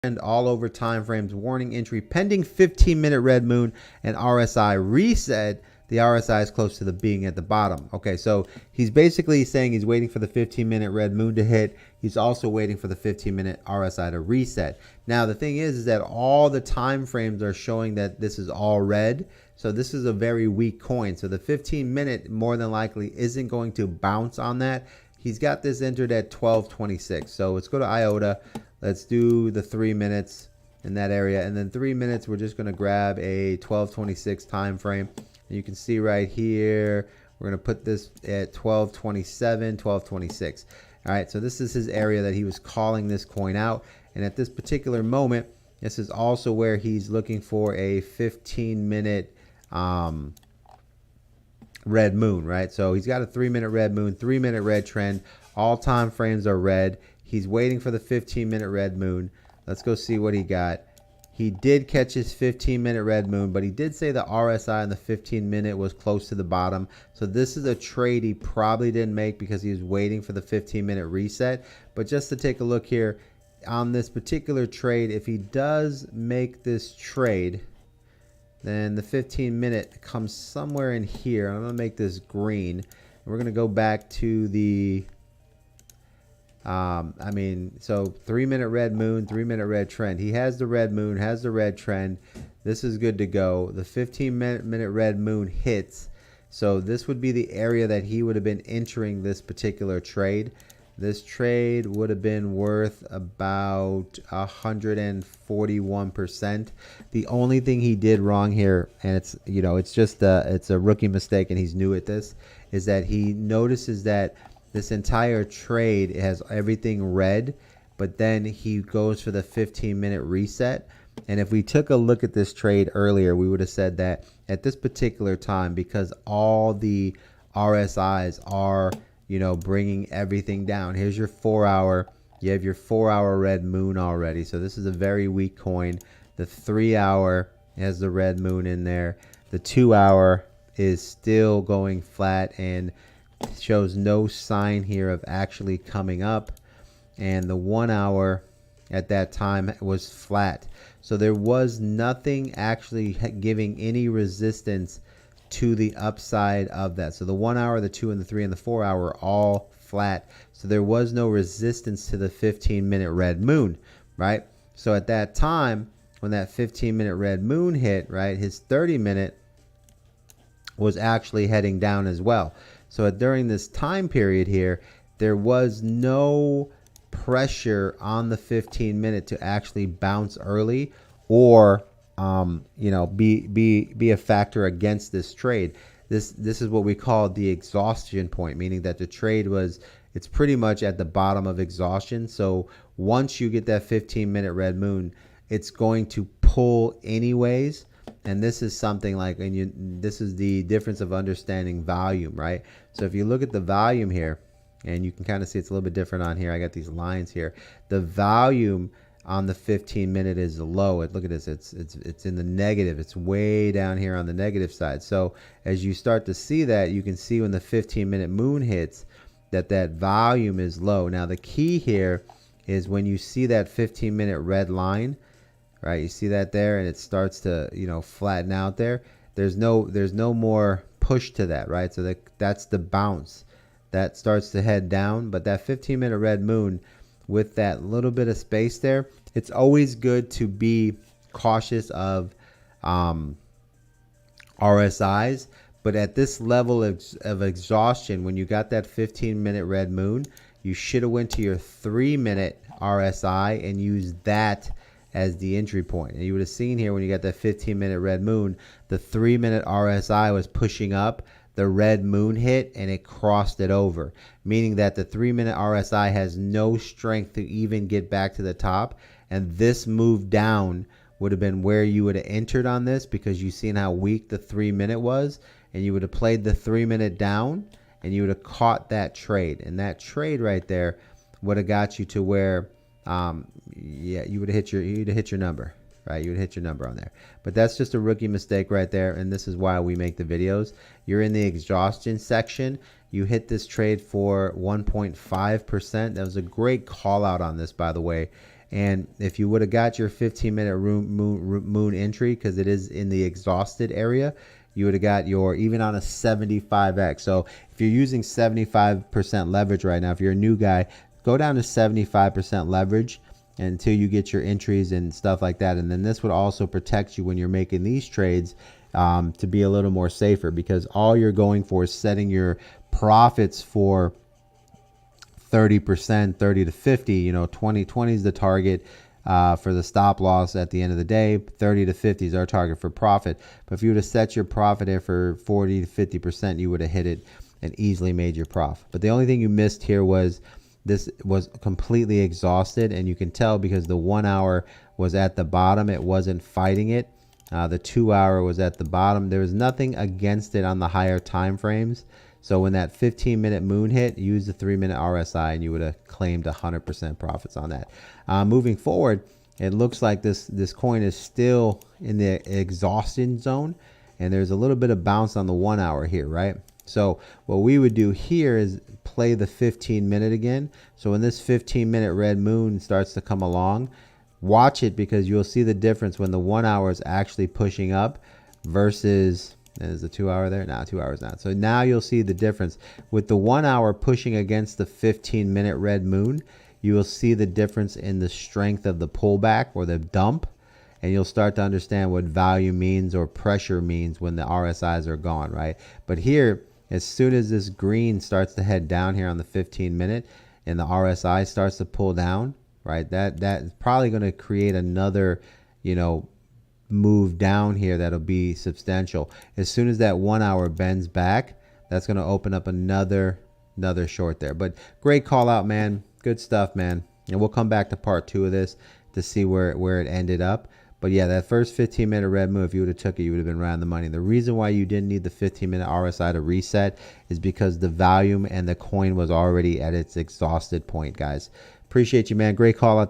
and all over time frames, warning entry pending 15-minute red moon and RSI reset. The RSI is close to the being at the bottom. Okay, so he's basically saying he's waiting for the 15-minute red moon to hit. He's also waiting for the 15-minute RSI to reset. Now, the thing is that all the time frames are showing that this is all red. So this is a very weak coin. So the 15-minute more than likely isn't going to bounce on that. He's got this entered at 12.26. So let's go to Iota. Let's do the 3 minutes in that area. And then 3 minutes, we're just going to grab a 12.26 time frame. And you can see right here, we're going to put this at 12.27, 12.26. All right, so this is his area that he was calling this coin out. And at this particular moment, this is also where he's looking for a 15-minute red moon, right? So he's got a 3-minute red moon, 3-minute red trend. All time frames are red. He's waiting for the 15-minute red moon. Let's go see what he got. He did catch his 15-minute red moon, but he did say the RSI on the 15-minute was close to the bottom. So this is a trade he probably didn't make because he was waiting for the 15-minute reset. But just to take a look here on this particular trade, if he does make this trade, then the 15-minute comes somewhere in here. I'm going to make this green. We're going to go back to the so 3-minute red moon, 3-minute red trend. He has the red moon, has the red trend. This is good to go. The 15-minute red moon hits. So this would be the area that he would have been entering this particular trade. This trade would have been worth about 141%. The only thing he did wrong here, and it's it's a rookie mistake, and he's new at this, is that he notices that this entire trade has everything red, but then he goes for the 15-minute reset. And if we took a look at this trade earlier, we would have said that at this particular time, because all the RSIs are, bringing everything down. Here's your 4-hour. You have your 4-hour red moon already. So this is a very weak coin. The 3-hour has the red moon in there. The 2-hour is still going flat and shows no sign here of actually coming up, and the 1-hour at that time was flat. So there was nothing actually giving any resistance to the upside of that. So the 1-hour, the 2 and the 3 and the 4-hour are all flat. So there was no resistance to the 15-minute red moon, right? So at that time, when that 15-minute red moon hit, right, his 30-minute was actually heading down as well. So during this time period here, there was no pressure on the 15-minute to actually bounce early or be a factor against this trade. This is what we call the exhaustion point, meaning that the trade it's pretty much at the bottom of exhaustion. So once you get that 15-minute red moon, it's going to pull anyways. And this is something like, this is the difference of understanding volume, right? So if you look at the volume here, and you can kind of see it's a little bit different on here. I got these lines here. The volume on the 15-minute is low. Look at this. It's in the negative. It's way down here on the negative side. So as you start to see that, you can see when the 15-minute moon hits that volume is low. Now the key here is when you see that 15-minute red line, right? You see that there, and it starts to, flatten out there. There's no more push to that, right? So that's the bounce that starts to head down. But that 15-minute red moon with that little bit of space there, it's always good to be cautious of RSIs. But at this level of exhaustion, when you got that 15-minute red moon, you should have went to your 3-minute RSI and used that as the entry point. And you would have seen here when you got that 15-minute red moon, the 3-minute RSI was pushing up, the red moon hit, and it crossed it over, meaning that the 3-minute RSI has no strength to even get back to the top. And this move down would have been where you would have entered on this, because you've seen how weak the 3-minute was, and you would have played the 3-minute down, and you would have caught that trade. And that trade right there would have got you to where you would have hit your number, right? You would hit your number on there. But that's just a rookie mistake right there, and this is why we make the videos. You're in the exhaustion section. You hit this trade for 1.5%. That was a great call out on this, by the way. And if you would have got your 15-minute moon entry, because it is in the exhausted area, you would have got your, even on a 75x. So if you're using 75% leverage right now, if you're a new guy, go down to 75% leverage until you get your entries and stuff like that. And then this would also protect you when you're making these trades, to be a little more safer, because all you're going for is setting your profits for 30%, 30 to 50. 20 is the target for the stop loss at the end of the day. 30 to 50 is our target for profit. But if you would have set your profit there for 40 to 50%, you would have hit it and easily made your profit. But the only thing you missed here was this was completely exhausted, and you can tell because the 1 hour was at the bottom. It wasn't fighting it. The 2 hour was at the bottom. There was nothing against it on the higher time frames. So when that 15-minute moon hit, use the 3-minute RSI, and you would have claimed 100% profits on that. Moving forward, it looks like this coin is still in the exhaustion zone, and there's a little bit of bounce on the 1 hour here, right? So what we would do here is play the 15-minute again. So when this 15-minute red moon starts to come along, watch it, because you'll see the difference when the 1 hour is actually pushing up versus, is the 2 hour there? No, 2 hours not. So now you'll see the difference with the 1 hour pushing against the 15-minute red moon. You will see the difference in the strength of the pullback or the dump, and you'll start to understand what value means or pressure means when the RSIs are gone, right? But here, as soon as this green starts to head down here on the 15-minute and the RSI starts to pull down, right, that's probably going to create another, move down here that'll be substantial. As soon as that 1 hour bends back, that's going to open up another short there. But great call out, man. Good stuff, man. And we'll come back to part 2 of this to see where it ended up. But yeah, that first 15-minute red move, if you would have took it, you would have been right on the money. The reason why you didn't need the 15-minute RSI to reset is because the volume and the coin was already at its exhausted point, guys. Appreciate you, man. Great call out there.